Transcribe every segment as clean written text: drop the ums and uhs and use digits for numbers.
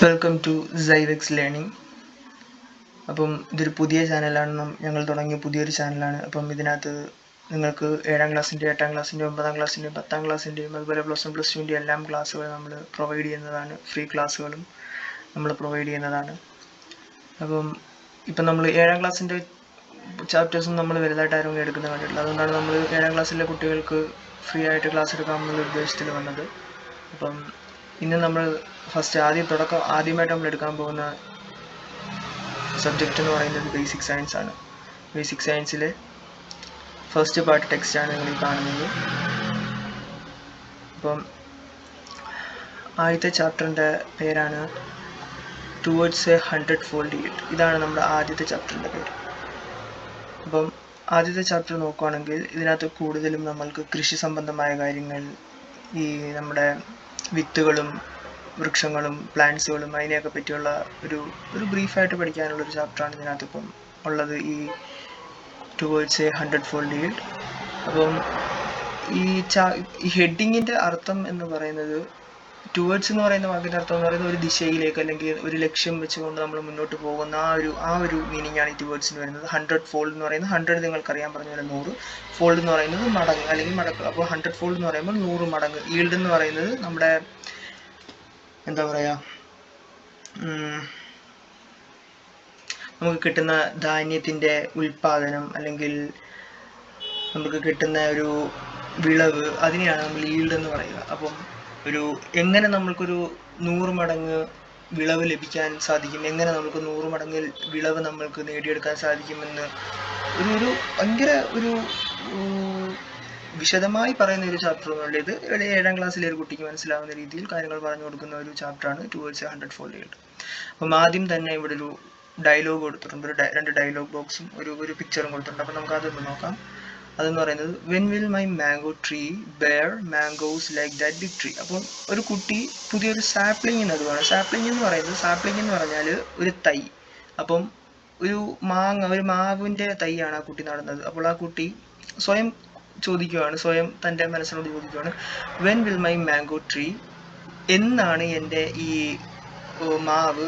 Welcome to സൈവെക്സ് learning. അപ്പം ഇതൊരു പുതിയ ചാനലാണ്, ഞങ്ങൾ തുടങ്ങിയ പുതിയൊരു ചാനലാണ്. അപ്പം ഇതിനകത്ത് നിങ്ങൾക്ക് 7ാം ക്ലാസ്സിൻ്റെ 8ാം ക്ലാസ്സിൻ്റെ 9ാം ക്ലാസ്സിൻ്റെയും 10ാം ക്ലാസ്സിൻ്റെയും അതുപോലെ +1 +2 എല്ലാം ക്ലാസ്സുകൾ നമ്മൾ പ്രൊവൈഡ് ചെയ്യുന്നതാണ്. ഫ്രീ ക്ലാസ്സുകളും നമ്മൾ പ്രൊവൈഡ് ചെയ്യുന്നതാണ്. അപ്പം ഇപ്പം നമ്മൾ 7ാം ക്ലാസ്സിൻ്റെ ചാപ്റ്റേഴ്സും നമ്മൾ വലുതായിട്ട് ആരും എടുക്കുന്നത് കണ്ടിട്ടില്ല. അതുകൊണ്ടാണ് നമ്മൾ 7ാം ക്ലാസ്സിലെ കുട്ടികൾക്ക് ഫ്രീ ആയിട്ട് ക്ലാസ് എടുക്കാമെന്നുള്ള ഉദ്ദേശത്തിൽ വന്നത്. അപ്പം ഇന്ന് നമ്മൾ ആദ്യമായിട്ട് നമ്മൾ എടുക്കാൻ പോകുന്ന സബ്ജക്റ്റ് എന്ന് പറയുന്നത് ബേസിക് സയൻസ് ആണ്. ബേസിക് സയൻസിലെ ഫസ്റ്റ് പാർട്ട് ടെക്സ്റ്റാണ് നിങ്ങൾ കാണുന്നത്. അപ്പം ആദ്യത്തെ ചാപ്റ്ററിൻ്റെ പേരാണ് ടുവേർഡ്സ് എ 100-fold yield. ഇതാണ് നമ്മുടെ ആദ്യത്തെ ചാപ്റ്ററിൻ്റെ പേര്. അപ്പം ആദ്യത്തെ ചാപ്റ്റർ നോക്കുകയാണെങ്കിൽ ഇതിനകത്ത് കൂടുതലും നമ്മൾക്ക് കൃഷി സംബന്ധമായ കാര്യങ്ങൾ, ഈ നമ്മുടെ വിത്തുകളും വൃക്ഷങ്ങളും പ്ലാന്റ്സുകളും അതിനെയൊക്കെ പറ്റിയുള്ള ഒരു ബ്രീഫായിട്ട് പഠിക്കാനുള്ളൊരു ചാപ്റ്ററാണ് ഇതിനകത്ത് ഇപ്പം ഉള്ളത്, ഈ ടുവേർഡ്സ് എ 100-fold yield. അപ്പം ഈ ഹെഡിങ്ങിൻ്റെ അർത്ഥം എന്ന് പറയുന്നത്, ടുവേർഡ്സ് എന്ന് പറയുന്ന വാക്കിൻ്റെ അർത്ഥം എന്ന് പറയുന്നത് ഒരു ദിശയിലേക്ക് അല്ലെങ്കിൽ ഒരു ലക്ഷ്യം വെച്ചുകൊണ്ട് നമ്മൾ മുന്നോട്ട് പോകുന്ന ആ ഒരു മീനിങ് ആണ് ഈ ടുവേർഡ്സിന് വരുന്നത്. 100-fold എന്ന് പറയുന്നത് 100 നിങ്ങൾക്കറിയാൻ പറഞ്ഞ പോലെ 100, ഫോൾഡ് എന്ന് പറയുന്നത് മടങ്ങ് അല്ലെങ്കിൽ മടക്ക്. അപ്പോൾ 100-fold എന്ന് പറയുമ്പോൾ 100 മടങ്ങ്. ഈൽഡ് എന്ന് പറയുന്നത് നമ്മുടെ എന്താ പറയുക, നമുക്ക് കിട്ടുന്ന ധാന്യത്തിൻ്റെ ഉൽപ്പാദനം അല്ലെങ്കിൽ നമുക്ക് കിട്ടുന്ന ഒരു വിളവ്, അതിനെയാണ് നമ്മൾ ഈൽഡ് എന്ന് പറയുക. അപ്പം എങ്ങനെ നമ്മൾക്കൊരു 100 മടങ്ങ് വിളവ് ലഭിക്കാൻ സാധിക്കും, എങ്ങനെ നമുക്ക് 100 മടങ്ങ് വിളവ് നമ്മൾക്ക് നേടിയെടുക്കാൻ സാധിക്കുമെന്ന് ഭയങ്കര വിശദമായി പറയുന്ന ഒരു ചാപ്റ്റർ എന്നുള്ള ഇത് 7ാം ക്ലാസ്സിലെ ഒരു കുട്ടിക്ക് മനസ്സിലാവുന്ന രീതിയിൽ കാര്യങ്ങൾ പറഞ്ഞു കൊടുക്കുന്ന ഒരു ചാപ്റ്ററാണ് ടുവേർഡ്സ് എ 100-fold yield. അപ്പം ആദ്യം തന്നെ ഇവിടെ ഒരു ഡയലോഗ് കൊടുത്തിട്ടുണ്ട്, 2 ഡയലോഗ് ബോക്സും ഒരു പിക്ചറും കൊടുത്തിട്ടുണ്ട്. അപ്പം നമുക്ക് അതൊന്ന് നോക്കാം. അതെന്ന് പറയുന്നത്, when will my mango tree bear mangoes like that big tree. അപ്പം ഒരു കുട്ടി പുതിയൊരു സാപ്ലിങ് നടുവാണ്. സാപ്ലിങ് എന്ന് പറഞ്ഞാൽ ഒരു തൈ. അപ്പം ഒരു മാവിൻ്റെ തൈയാണ് ആ കുട്ടി നടുന്നത്. അപ്പോൾ ആ കുട്ടി സ്വയം തൻ്റെ മനസ്സിനോട് ചോദിക്കുകയാണ്, when will my mango tree, എന്നാണ് എൻ്റെ ഈ മാവ്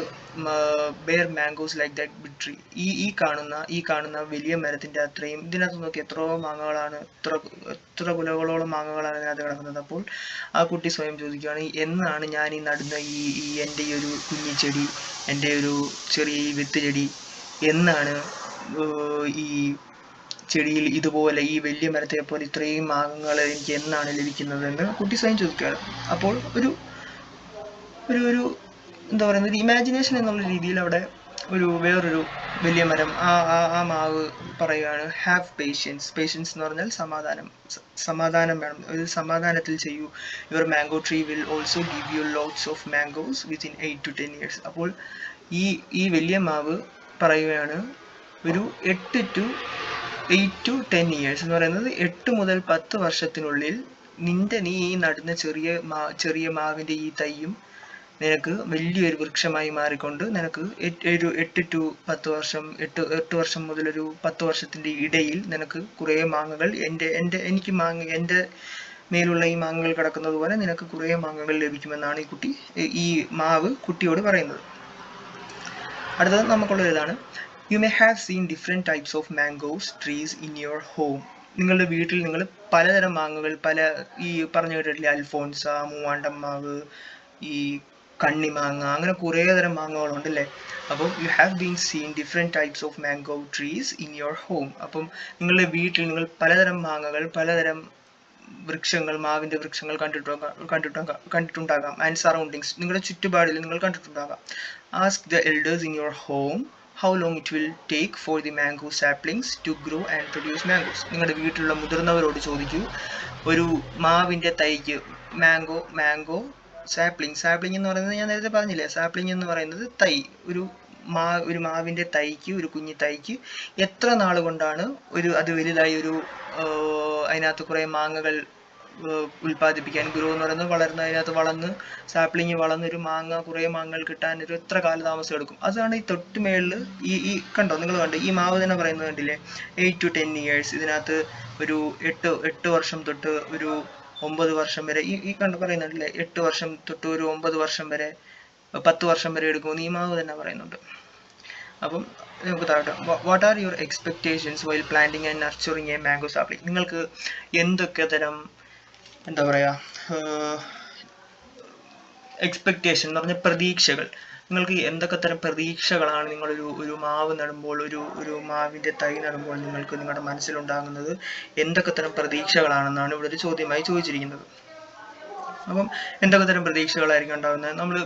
bear mangoes like that big tree, ഈ കാണുന്ന വലിയ മരത്തിൻ്റെ അത്രയും. ഇതിനകത്ത് നോക്കി എത്രയോ മാങ്ങകളാണ്, എത്ര കുലകളോളം മാങ്ങകളാണ് ഇതിനകത്ത് കിടക്കുന്നത്. അപ്പോൾ ആ കുട്ടി സ്വയം ചോദിക്കുകയാണ്, എന്നാണ് ഞാൻ ഈ നടുന്ന എൻ്റെ ഈ ഒരു കുഞ്ഞിച്ചെടി, എൻ്റെ ഒരു ചെറിയ ഈ വിത്ത് ചെടി, എന്നാണ് ഈ ചെടിയിൽ ഇതുപോലെ ഈ വലിയ മരത്തെ പോലെ ഇത്രയും മാങ്ങകൾ എനിക്ക് എന്നാണ് ലഭിക്കുന്നതെന്ന് കുട്ടി സ്വയം ചോദിക്കുകയാണ്. അപ്പോൾ ഒരു എന്താ പറയുന്നത്, ഒരു ഇമാജിനേഷൻ എന്നുള്ള രീതിയിൽ അവിടെ വേറൊരു വലിയ മരം, ആ മാവ് പറയുകയാണ്, ഹാവ് പേഷ്യൻസ് എന്ന് പറഞ്ഞാൽ സമാധാനം വേണം, ഒരു സമാധാനത്തിൽ ചെയ്യൂ. Your mango tree will also give you lots of mangoes within 8 to 10 years. അപ്പോൾ ഈ വലിയ മാവ് പറയുകയാണ്, ഒരു 8 to 10 years എന്ന് പറയുന്നത് 8 മുതൽ 10 വർഷത്തിനുള്ളിൽ നീ ഈ നടുന്ന ചെറിയ മാവിൻ്റെ ഈ തൈയും നിനക്ക് വലിയൊരു വൃക്ഷമായി മാറിക്കൊണ്ട് നിനക്ക് 8 to 10 വർഷം, 8 വർഷം മുതൽ ഒരു 10 വർഷത്തിൻ്റെ ഇടയിൽ നിനക്ക് കുറേ മാങ്ങകൾ, എൻ്റെ മേലുള്ള ഈ മാങ്ങകൾ കിടക്കുന്നത് പോലെ നിനക്ക് കുറേ മാങ്ങകൾ ലഭിക്കുമെന്നാണ് ഈ മാവ് കുട്ടിയോട് പറയുന്നത്. അടുത്തത് നമുക്കുള്ള ഇതാണ്, you may have seen different types of mangoes trees in your home. നിങ്ങളുടെ വീട്ടിൽ നിങ്ങൾ പലതരം മാങ്ങകൾ, ഈ പറഞ്ഞു കേട്ടിട്ടില്ലേ, അൽഫോൺസ, മൂവാണ്ടൻ മാവ്, ഈ കണ്ണിമാങ്ങ, അങ്ങനെ കുറേ തരം മാങ്ങകളുണ്ടല്ലേ. അപ്പം you have been seen different types of mango trees in your home. അപ്പം നിങ്ങളുടെ വീട്ടിൽ നിങ്ങൾ പലതരം മാങ്ങകൾ, പലതരം മാവിൻ്റെ വൃക്ഷങ്ങൾ കണ്ടിട്ടുണ്ടാകാം. ആൻഡ് സറൗണ്ടിങ്സ്, നിങ്ങളുടെ ചുറ്റുപാടിൽ നിങ്ങൾ കണ്ടിട്ടുണ്ടാകാം. Ask the elders in your home how long it will take for the mango saplings to grow and produce mangoes. നിങ്ങളുടെ വീട്ടിലുള്ള മുതിർന്നവരോട് ചോദിക്കൂ, ഒരു മാവിൻ്റെ തൈക്ക് മാംഗോ സാപ്ലിങ് എന്ന് പറയുന്നത് ഞാൻ നേരത്തെ പറഞ്ഞില്ലേ, സാപ്ലിങ് എന്ന് പറയുന്നത് തൈ, ഒരു മാവിൻ്റെ തൈക്ക്, ഒരു കുഞ്ഞി തൈക്ക് എത്ര നാൾ കൊണ്ടാണ് അത് വലുതായി അതിനകത്ത് കുറേ മാങ്ങകൾ ഉൽപ്പാദിപ്പിക്കാൻ, ഗ്രോ എന്ന് പറയുന്നത് അതിനകത്ത് സാപ്ലിങ് വളർന്ന് ഒരു കുറേ മാങ്ങകൾ കിട്ടാൻ എത്ര കാലതാമസം എടുക്കും. അതാണ് ഈ തൊട്ട് മേളിൽ കണ്ടോ, നിങ്ങൾ കണ്ടോ, ഈ മാവ് തന്നെ പറയുന്നത് കണ്ടില്ലേ, 8 to 10 years. ഇതിനകത്ത് ഒരു 8 വർഷം തൊട്ട് ഒരു 9 വർഷം വരെ പറയുന്നുണ്ടല്ലേ, 8 വർഷം തൊട്ട് ഒരു 9 വർഷം വരെ 10 വർഷം വരെ എടുക്കുമെന്ന് ഈ മാവ് തന്നെ പറയുന്നുണ്ട്. അപ്പം നമുക്ക് താഴോട്ട്, what are your expectations while planting and nurturing A mango sapling? നിങ്ങൾക്ക് എന്തൊക്കെ തരം എന്താ പറയുക എക്സ്പെക്ടേഷൻ എന്ന് പറഞ്ഞ പ്രതീക്ഷകൾ, നിങ്ങൾക്ക് എന്തൊക്കെ തരം പ്രതീക്ഷകളാണ് ഒരു മാവ് നടുമ്പോൾ, ഒരു മാവിൻ്റെ തൈ നടുമ്പോൾ നിങ്ങൾക്ക് നിങ്ങളുടെ മനസ്സിലുണ്ടാകുന്നത്? എന്തൊക്കെ തരം പ്രതീക്ഷകളാണെന്നാണ് ഇവിടെ ഒരു ചോദ്യമായി ചോദിച്ചിരിക്കുന്നത്. അപ്പം എന്തൊക്കെ തരം പ്രതീക്ഷകളായിരിക്കും ഉണ്ടാകുന്നത്? നമ്മൾ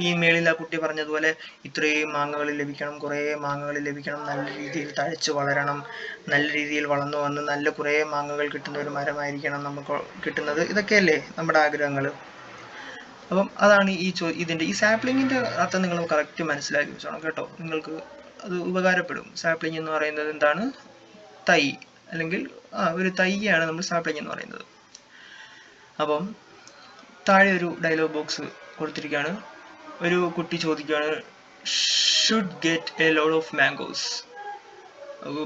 ഈ മേളിൽ ആ കുട്ടി പറഞ്ഞതുപോലെ ഇത്രയും മാങ്ങകൾ ലഭിക്കണം, കുറേ മാങ്ങകൾ ലഭിക്കണം, നല്ല രീതിയിൽ തഴച്ച് വളരണം, നല്ല രീതിയിൽ വളർന്നു വന്ന് നല്ല കുറേ മാങ്ങകൾ കിട്ടുന്ന ഒരു മരമായിരിക്കണം നമുക്ക് കിട്ടുന്നത്. ഇതൊക്കെയല്ലേ നമ്മുടെ ആഗ്രഹങ്ങൾ. അപ്പം അതാണ് ഇതിൻ്റെ ഈ സാപ്ലിങ്ങിൻ്റെ അർത്ഥം നിങ്ങൾ കറക്റ്റ് മനസ്സിലാക്കി വെച്ചോണം കേട്ടോ. നിങ്ങൾക്ക് അത് ഉപകാരപ്പെടും. സാപ്ലിംഗ് എന്ന് പറയുന്നത് എന്താണ്? തൈ, അല്ലെങ്കിൽ ഒരു തൈയാണ് നമ്മൾ സാപ്ലിംഗ് എന്ന് പറയുന്നത്. അപ്പം താഴെ ഒരു ഡയലോഗ് ബോക്സ് കൊടുത്തിരിക്കുകയാണ്. ഒരു കുട്ടി ചോദിക്കുകയാണ്, should get A load of mangoes.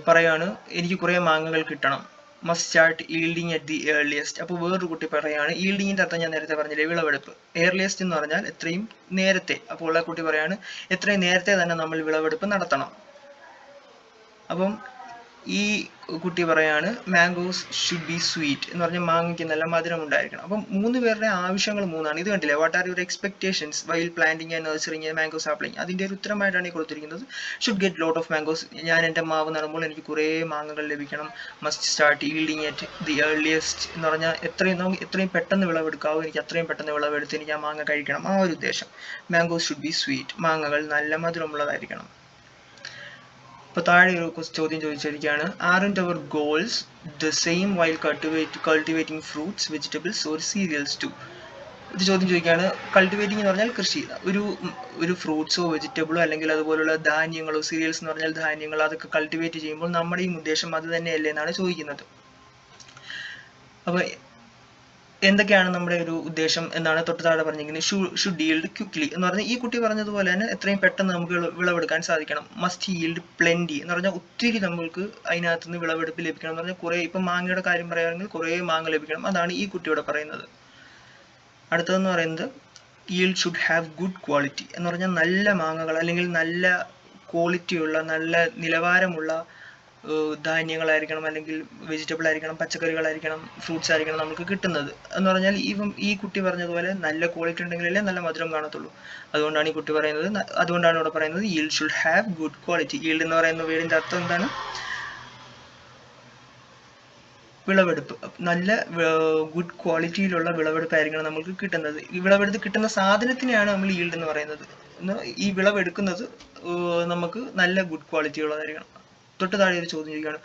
പറയാണ് എനിക്ക് കുറേ മാങ്ങകൾ കിട്ടണം. Must start yielding at the earliest. അപ്പോൾ വേറൊരു കുട്ടി പറയാണ്, ഈൽഡിങ്ങിൻ്റെ അർത്ഥം ഞാൻ നേരത്തെ പറഞ്ഞില്ലേ, വിളവെടുപ്പ്. ഏർലിയസ്റ്റ് എന്ന് പറഞ്ഞാൽ എത്രയും നേരത്തെ. അപ്പോൾ ആ കുട്ടി പറയാണ് എത്രയും നേരത്തെ തന്നെ നമ്മൾ വിളവെടുപ്പ് നടത്തണം. അപ്പം ഈ കുട്ടി പറയാണ് മാംഗോസ് ഷുഡ് ബി സ്വീറ്റ് എന്ന് പറഞ്ഞാൽ മാങ്ങയ്ക്ക് നല്ല മധുരം ഉണ്ടായിരിക്കണം. അപ്പം 3 പേരുടെ ആവശ്യങ്ങൾ 3ആണ്. ഇത് കണ്ടില്ലേ, what are your expectations while planting and nursing mango sapling. അതിൻ്റെ ഒരു ഉത്തരമായിട്ടാണ് ഈ കൊടുത്തിരിക്കുന്നത്. Should get lot of mangoes, ഞാൻ എൻ്റെ മാവ് നടുമ്പോൾ എനിക്ക് കുറേ മാങ്ങകൾ ലഭിക്കണം. Must start yielding at the earliest എന്ന് പറഞ്ഞാൽ എത്രയും പെട്ടെന്ന് വിളവെടുക്കാവോ, എനിക്ക് അത്രയും പെട്ടെന്ന് വിളവെടുത്ത് എനിക്ക് ആ മാങ്ങ കഴിക്കണം, ആ ഒരു ഉദ്ദേശം. മാംഗോസ് ഷുഡ് ബി സ്വീറ്റ്, മാങ്ങകൾ നല്ല മധുരമുള്ളതായിരിക്കണം. ഇപ്പോൾ താഴെ ഒരു ചോദ്യം ചോദിച്ചിരിക്കുകയാണ്, aren't our goals the same while cultivating fruits, vegetables or cereals too? ഇത് ചോദ്യം ചോദിക്കുകയാണ്. കൾട്ടിവേറ്റിംഗ് എന്ന് പറഞ്ഞാൽ കൃഷി, ഒരു ഫ്രൂട്ട്സോ വെജിറ്റബിളോ അല്ലെങ്കിൽ അതുപോലുള്ള ധാന്യങ്ങളോ, സീരിയൽസ് എന്ന് പറഞ്ഞാൽ ധാന്യങ്ങൾ, അതൊക്കെ കൾട്ടിവേറ്റ് ചെയ്യുമ്പോൾ നമ്മുടെയും ഉദ്ദേശം അത് തന്നെയല്ലേ എന്നാണ് ചോദിക്കുന്നത്. അപ്പോൾ എന്തൊക്കെയാണ് നമ്മുടെ ഒരു ഉദ്ദേശം എന്നാണ് തൊട്ട് താഴെ പറഞ്ഞിരിക്കുന്നത്. ഷുഡ് ഈൽഡ് ക്വിക്ലി എന്ന് പറഞ്ഞാൽ ഈ കുട്ടി പറഞ്ഞതുപോലെ തന്നെ എത്രയും പെട്ടെന്ന് നമുക്ക് വിളവെടുക്കാൻ സാധിക്കണം. മസ്റ്റ് ഈൽഡ് പ്ലെൻറ്റി എന്ന് പറഞ്ഞാൽ ഒത്തിരി നമ്മൾക്ക് അതിനകത്ത് നിന്ന് വിളവെടുപ്പ് ലഭിക്കണം എന്ന് പറഞ്ഞാൽ കുറേ, ഇപ്പം മാങ്ങയുടെ കാര്യം പറയുകയാണെങ്കിൽ കുറേ മാങ്ങ ലഭിക്കണം. അതാണ് ഈ കുട്ടിയോട് പറയുന്നത്. അടുത്തതെന്ന് പറയുന്നത് yield should have good quality എന്ന് പറഞ്ഞാൽ നല്ല മാങ്ങകൾ അല്ലെങ്കിൽ നല്ല ക്വാളിറ്റിയുള്ള നല്ല നിലവാരമുള്ള ധാന്യങ്ങളായിരിക്കണം, അല്ലെങ്കിൽ വെജിറ്റബിൾ ആയിരിക്കണം, പച്ചക്കറികളായിരിക്കണം, ഫ്രൂട്ട്സ് ആയിരിക്കണം നമുക്ക് കിട്ടുന്നത് എന്ന് പറഞ്ഞാൽ ഈ കുട്ടി പറഞ്ഞതുപോലെ നല്ല ക്വാളിറ്റി ഉണ്ടെങ്കിലല്ലേ നല്ല മധുരം കാണത്തുള്ളൂ. അതുകൊണ്ടാണ് ഈ കുട്ടി പറയുന്നത്, അതുകൊണ്ടാണ് ഇവിടെ പറയുന്നത് yield should have good quality. Yield എന്ന് പറയുന്ന വേർഡിന്റെ അർത്ഥം എന്താണ്? വിളവെടുപ്പ്. നല്ല ഗുഡ് ക്വാളിറ്റിയിലുള്ള വിളവെടുപ്പായിരിക്കണം നമുക്ക് കിട്ടുന്നത്. ഈ വിളവെടുത്ത് കിട്ടുന്ന സാധനത്തിനെയാണ് നമ്മൾ ഈൽഡ് എന്ന് പറയുന്നത്. ഈ വിളവെടുക്കുന്നത് നമുക്ക് നല്ല ഗുഡ് ക്വാളിറ്റി ഉള്ളതായിരിക്കണം. തൊട്ട് താഴെ ഒരു ചോദ്യം ചോദിക്കുകയാണ്,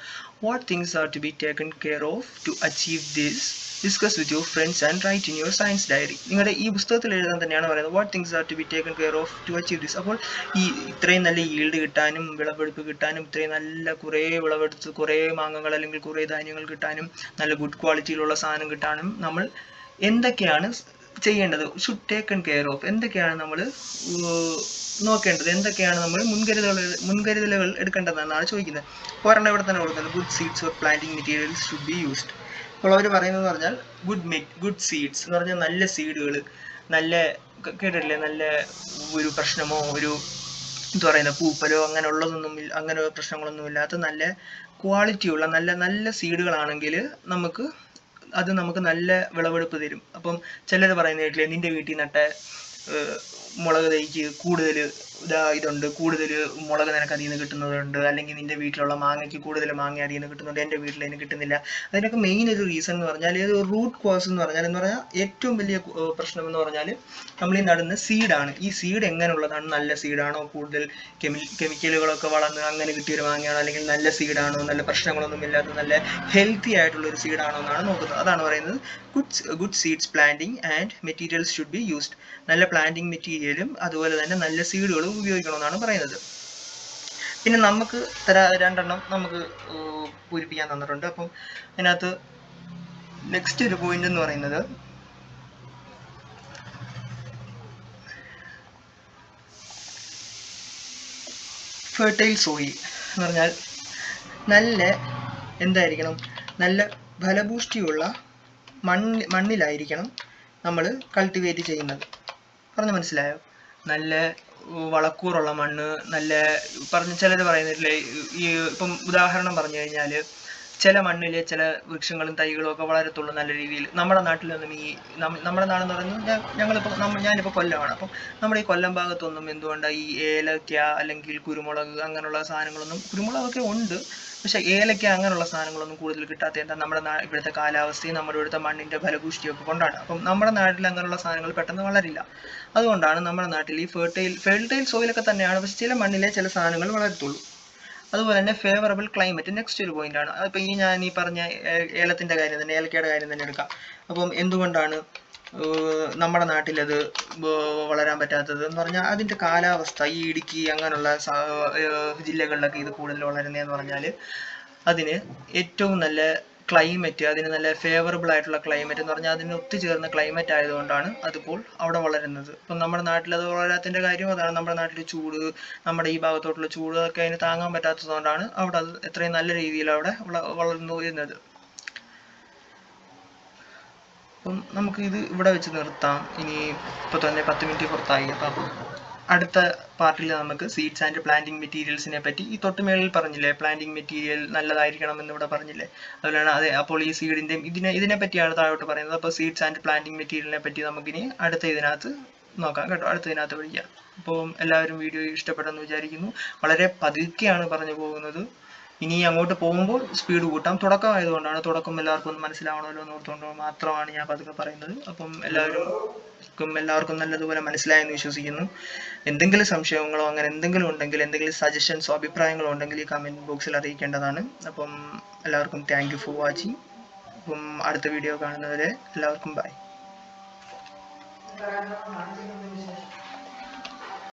what things are to be taken care of to achieve this? Discuss with your friends and write in your science diary. നിങ്ങളുടെ ഈ പുസ്തകത്തിൽ എഴുതാൻ തന്നെയാണ് പറയുന്നത്. What things are to be taken care of to achieve this. അപ്പോൾ ഈ ഇത്രയും നല്ല ഈൽഡ് കിട്ടാനും വിളവെടുപ്പ് കിട്ടാനും, ഇത്രയും നല്ല കുറേ വിളവെടുത്ത് കുറേ മാങ്ങകൾ അല്ലെങ്കിൽ കുറേ ധാന്യങ്ങൾ കിട്ടാനും, നല്ല ഗുഡ് ക്വാളിറ്റിയിലുള്ള സാധനം കിട്ടാനും നമ്മൾ എന്തൊക്കെയാണ് ചെയ്യേണ്ടത്? ഷുഡ് ടേക്കൺ കെയർ ഓഫ്, എന്തൊക്കെയാണ് നമ്മൾ നോക്കേണ്ടത്, എന്തൊക്കെയാണ് നമ്മൾ മുൻകരുതലുകൾ എടുക്കേണ്ടതെന്നാണ് ചോദിക്കുന്നത്. ഒരെണ്ണം ഇവിടെ തന്നെ കൊടുക്കുന്നത്, good seeds or planting materials should be used. അപ്പോൾ അവർ പറയുന്നത് പറഞ്ഞാൽ ഗുഡ് സീഡ്സ് എന്ന് പറഞ്ഞാൽ നല്ല സീഡുകൾ, നല്ല കേട്ടിട്ടില്ലേ, നല്ല ഒരു പ്രശ്നമോ ഒരു എന്താ പറയുന്ന പൂപ്പലോ അങ്ങനെ പ്രശ്നങ്ങളൊന്നും ഇല്ലാത്ത നല്ല ക്വാളിറ്റിയുള്ള നല്ല സീഡുകളാണെങ്കിൽ നമുക്ക് നല്ല വിളവെടുപ്പ് തരും. അപ്പം ചിലർ പറയുന്നത് കേട്ടില്ലേ, നിന്റെ വീട്ടിൽ നട്ട മുളക് തൈക്ക് കൂടുതൽ ഇതുണ്ട്, കൂടുതൽ മുളക് നിനക്ക് അതിൽ നിന്ന് കിട്ടുന്നതുണ്ട്, അല്ലെങ്കിൽ നിന്റെ വീട്ടിലുള്ള മാങ്ങയ്ക്ക് കൂടുതൽ മാങ്ങ അതിൽ നിന്ന് കിട്ടുന്നുണ്ട്, എൻ്റെ വീട്ടിൽ അതിന് കിട്ടുന്നില്ല. അതിനൊക്കെ മെയിൻ ഒരു റീസൺ എന്ന് പറഞ്ഞാൽ, റൂട്ട് കോസ് എന്ന് പറഞ്ഞാൽ ഏറ്റവും വലിയ പ്രശ്നം എന്ന് പറഞ്ഞാൽ നമ്മൾ ഈ നടുന്ന സീഡാണ്. ഈ സീഡ് എങ്ങനെയുള്ളതാണ്? നല്ല സീഡാണോ, കൂടുതൽ കെമിക്കലുകളൊക്കെ വളർന്ന് അങ്ങനെ കിട്ടിയൊരു മാങ്ങയാണോ, അല്ലെങ്കിൽ നല്ല സീഡാണോ, നല്ല പ്രശ്നങ്ങളൊന്നും ഇല്ലാത്ത നല്ല ഹെൽത്തി ആയിട്ടുള്ള ഒരു സീഡാണോ എന്നാണ് നോക്കുന്നത്. അതാണ് പറയുന്നത് good seeds planting and materials should be used. നല്ല പ്ലാന്റിംഗ് മെറ്റീരിയലും അതുപോലെ തന്നെ നല്ല സീഡുകളും ഉപയോഗിക്കണമെന്നാണ് പറയുന്നത്. പിന്നെ നമുക്ക് രണ്ടെണ്ണം നമുക്ക് പൂരിപ്പിക്കാൻ തന്നിട്ടുണ്ട്. അപ്പം അതിനകത്ത് നെക്സ്റ്റ് ഒരു പോയിന്റ് എന്ന് പറയുന്നത് ഫെർട്ടൈൽ സോയിൽ എന്ന് പറഞ്ഞാൽ നല്ല ഫലഭൂഷ്ടിയുള്ള മണ്ണിലായിരിക്കണം നമ്മൾ കൾട്ടിവേറ്റ് ചെയ്യുന്നത്. പറഞ്ഞ് മനസ്സിലായോ? നല്ല വളക്കൂറുള്ള മണ്ണ്, നല്ല ചിലർ പറയുന്നില്ലേ, ഈ ഇപ്പം ഉദാഹരണം പറഞ്ഞു കഴിഞ്ഞാൽ ചില മണ്ണിൽ ചില വൃക്ഷങ്ങളും തൈകളും ഒക്കെ വളരത്തുള്ളൂ നല്ല രീതിയിൽ. നമ്മുടെ നാട്ടിലൊന്നും നമ്മുടെ നാടെന്ന് പറയുന്നത് ഞാനിപ്പോൾ കൊല്ലമാണ്. അപ്പം നമ്മുടെ ഈ കൊല്ലം ഭാഗത്തൊന്നും എന്തുകൊണ്ടാണ് ഈ ഏലക്ക അല്ലെങ്കിൽ കുരുമുളക് അങ്ങനെയുള്ള സാധനങ്ങളൊന്നും, കുരുമുളകൊക്കെ ഉണ്ട്, പക്ഷെ ഏലക്ക അങ്ങനെയുള്ള സാധനങ്ങളൊന്നും കൂടുതൽ കിട്ടാത്ത എന്താ, നമ്മുടെ ഇവിടുത്തെ കാലാവസ്ഥയും നമ്മുടെ ഇവിടുത്തെ മണ്ണിന്റെ ഫലഭൂഷ്ടിയൊക്കെ കൊണ്ടാണ്. അപ്പം നമ്മുടെ നാട്ടിൽ അങ്ങനെയുള്ള സാധനങ്ങൾ പെട്ടെന്ന് വളരില്ല. അതുകൊണ്ടാണ് നമ്മുടെ നാട്ടിൽ ഈ ഫെർട്ടൈൽ സോയിലൊക്കെ തന്നെയാണ്, പക്ഷെ ചില മണ്ണിലെ ചില സാധനങ്ങൾ വളരത്തുള്ളൂ. അതുപോലെ തന്നെ ഫേവറബിൾ ക്ലൈമറ്റ് നെക്സ്റ്റ് ഒരു പോയിന്റ് ആണ്. അതിപ്പോൾ ഞാൻ ഈ പറഞ്ഞ ഏലത്തിന്റെ കാര്യം തന്നെ, ഏലക്കയുടെ കാര്യം തന്നെ എടുക്കാം. അപ്പം എന്തുകൊണ്ടാണ് നമ്മുടെ നാട്ടിൽ അത് വളരാൻ പറ്റാത്തത് എന്ന് പറഞ്ഞാൽ അതിന്റെ കാലാവസ്ഥ. ഈ ഇടുക്കി അങ്ങനെയുള്ള ജില്ലകളിലൊക്കെ ഇത് കൂടുതൽ വളരുന്നതെന്ന് പറഞ്ഞാൽ അതിന് ഏറ്റവും നല്ല ക്ലൈമറ്റ്, അതിന് നല്ല ഫേവറബിൾ ആയിട്ടുള്ള ക്ലൈമറ്റ് എന്ന് പറഞ്ഞാൽ അതിന് ഒത്തുചേർന്ന ക്ലൈമറ്റ് ആയതുകൊണ്ടാണ് അതിപ്പോൾ അവിടെ വളരുന്നത്. ഇപ്പം നമ്മുടെ നാട്ടിൽ അത് വളരാത്തതിന്റെ കാര്യം അതാണ്. നമ്മുടെ നാട്ടിൽ ചൂട്, നമ്മുടെ ഈ ഭാഗത്തോട്ടുള്ള ചൂട് ഒക്കെ അതിന് താങ്ങാൻ പറ്റാത്തതുകൊണ്ടാണ് അവിടെ അത് എത്രയും നല്ല രീതിയിൽ അവിടെ വളർന്നു വരുന്നത്. അപ്പം നമുക്ക് ഇത് ഇവിടെ വെച്ച് നിർത്താം. ഇനി ഇപ്പോൾ തന്നെ 10 മിനിറ്റ് പുറത്തായി. അപ്പം അടുത്ത പാർട്ടിൽ നമുക്ക് സീഡ്സ് ആൻഡ് പ്ലാന്റിംഗ് മെറ്റീരിയൽസിനെ പറ്റി, ഈ തൊട്ടുമേളിൽ പറഞ്ഞില്ലേ പ്ലാന്റിംഗ് മെറ്റീരിയൽ നല്ലതായിരിക്കണം എന്ന് ഇവിടെ പറഞ്ഞില്ലേ, അതുപോലെയാണ് അതെ. അപ്പോൾ ഈ സീഡിന്റെയും ഇതിനെ പറ്റിയാണ് താഴോട്ട് പറയുന്നത്. അപ്പോൾ സീഡ്സ് ആൻഡ് പ്ലാന്റിംഗ് മെറ്റീരിയലിനെ പറ്റി നമുക്കിനി അടുത്ത ഇതിനകത്ത് നോക്കാം കേട്ടോ, അടുത്തതിനകത്ത് പഠിക്കാം. അപ്പോൾ എല്ലാവരും വീഡിയോ ഇഷ്ടപ്പെട്ടെന്ന് വിചാരിക്കുന്നു. വളരെ പതുക്കെയാണ് പറഞ്ഞു പോകുന്നത്. ഇനി അങ്ങോട്ട് പോകുമ്പോൾ സ്പീഡ് കൂട്ടാം. തുടക്കമായതുകൊണ്ടാണ്, തുടക്കം എല്ലാവർക്കും ഒന്ന് മനസ്സിലാവണമല്ലോ എന്ന് ഓർത്തുകൊണ്ട് മാത്രമാണ് ഞാൻ പതുക്കെ പറയുന്നത്. അപ്പം എല്ലാവർക്കും നല്ലതുപോലെ മനസ്സിലായെന്ന് വിശ്വസിക്കുന്നു. എന്തെങ്കിലും സംശയങ്ങളോ അങ്ങനെ എന്തെങ്കിലും ഉണ്ടെങ്കിൽ, എന്തെങ്കിലും സജഷൻസോ അഭിപ്രായങ്ങളോ ഉണ്ടെങ്കിൽ ഈ കമന്റ് ബോക്സിൽ അറിയിക്കേണ്ടതാണ്. അപ്പം എല്ലാവർക്കും താങ്ക് യു ഫോർ വാച്ചിങ്. അപ്പം അടുത്ത വീഡിയോ കാണുന്നവരെ എല്ലാവർക്കും ബൈ.